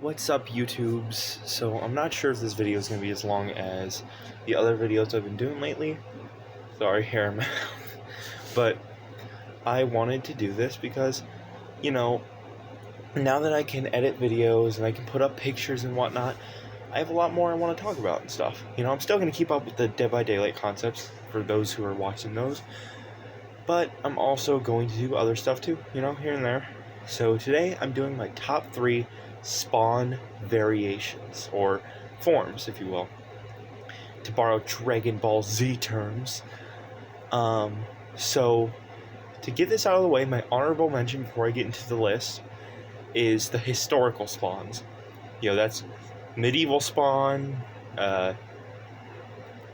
What's up, YouTubes? So I'm not sure if this video is going to be as long as the other videos I've been doing lately. Sorry, hair in my mouth. But I wanted to do this because, now that I can edit videos and I can put up pictures and whatnot, I have a lot more I want to talk about and stuff. I'm still going to keep up with the Dead by Daylight concepts for those who are watching those. But I'm also going to do other stuff too, here and there. So today I'm doing my top 3 Spawn variations, or forms, if you will, to borrow Dragon Ball Z terms. So to get this out of the way, my honorable mention before I get into the list is the historical spawns. That's medieval spawn,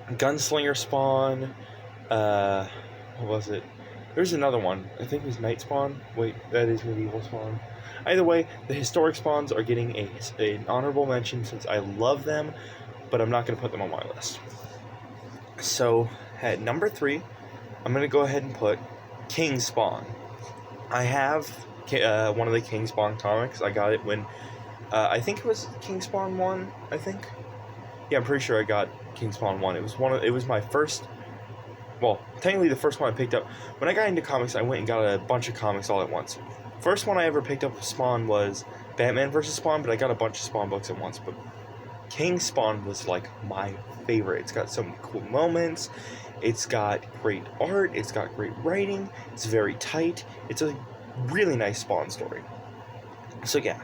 gunslinger spawn, what was it? There's another one. I think it was night spawn. Wait, that is medieval spawn. Either way, the historic spawns are getting an honorable mention since I love them, but I'm not going to put them on my list. So, at number 3, I'm going to go ahead and put King Spawn. I have one of the King Spawn comics. I got it when, I think it was King Spawn 1, I think. Yeah, I'm pretty sure I got King Spawn 1. It was my first... Well, technically the first one I picked up. When I got into comics, I went and got a bunch of comics all at once. First one I ever picked up with Spawn was Batman vs. Spawn, but I got a bunch of Spawn books at once. But King Spawn was like my favorite. It's got some cool moments. It's got great art. It's got great writing. It's very tight. It's a really nice Spawn story. So yeah,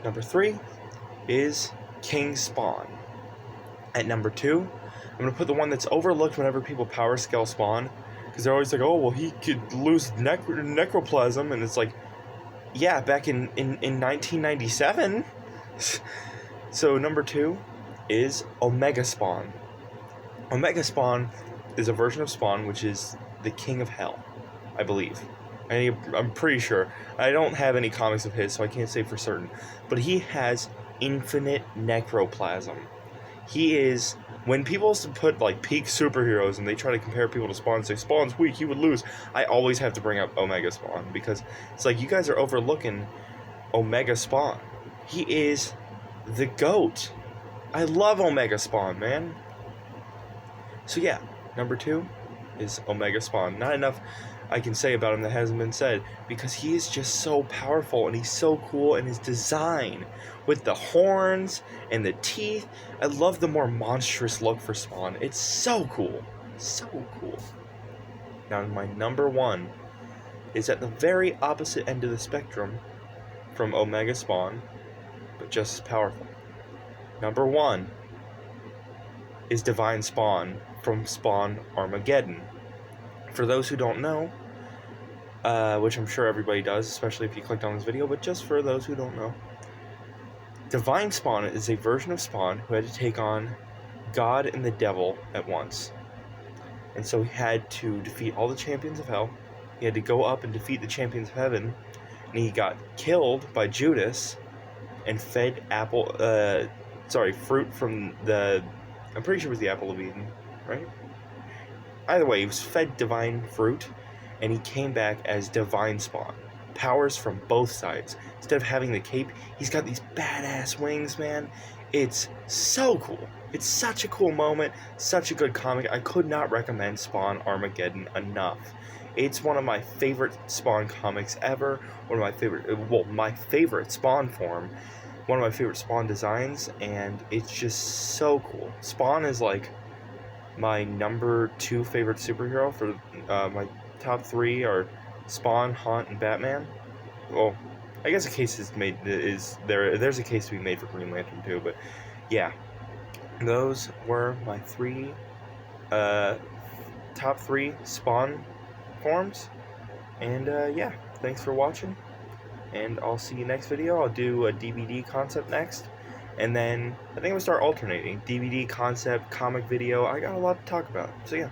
number 3 is King Spawn. At number 2, I'm going to put the one that's overlooked whenever people power scale Spawn, because they're always like, oh, well, he could lose necroplasm, and it's like, yeah, back in 1997. So number 2 is Omega Spawn. Omega Spawn is a version of Spawn which is the king of hell, I believe. I'm pretty sure. I don't have any comics of his, so I can't say for certain. But he has infinite necroplasm. He is... When people put, peak superheroes and they try to compare people to Spawn and say, Spawn's weak, he would lose, I always have to bring up Omega Spawn, because it's like, you guys are overlooking Omega Spawn. He is the GOAT. I love Omega Spawn, man. So yeah, number 2 is Omega Spawn. Not enough I can say about him that hasn't been said, because he is just so powerful and he's so cool, and his design with the horns and the teeth. I love the more monstrous look for Spawn. It's so cool. So cool. Now my number 1 is at the very opposite end of the spectrum from Omega Spawn, but just as powerful. Number 1 is Divine Spawn from Spawn Armageddon. For those who don't know, which I'm sure everybody does, especially if you clicked on this video, but just for those who don't know, Divine Spawn is a version of Spawn who had to take on God and the Devil at once. And so he had to defeat all the champions of hell. He had to go up and defeat the champions of heaven. And he got killed by Judas and fed fruit from the... I'm pretty sure it was the Apple of Eden, right? Either way, he was fed divine fruit, and he came back as Divine Spawn. Powers from both sides. Instead of having the cape, he's got these badass wings, man. It's so cool. It's such a cool moment, such a good comic. I could not recommend Spawn Armageddon enough. It's one of my favorite Spawn comics ever. My favorite Spawn form. One of my favorite Spawn designs, and it's just so cool. Spawn is like my number 2 favorite superhero. For my top 3 are Spawn, Haunt, and Batman. Well, I guess there's a case to be made for Green Lantern too, but yeah, those were my top 3 Spawn forms. And yeah, thanks for watching, and I'll see you next video. I'll do a DVD concept next, and then I think I'm gonna start alternating DVD concept, comic video. I got a lot to talk about, so yeah.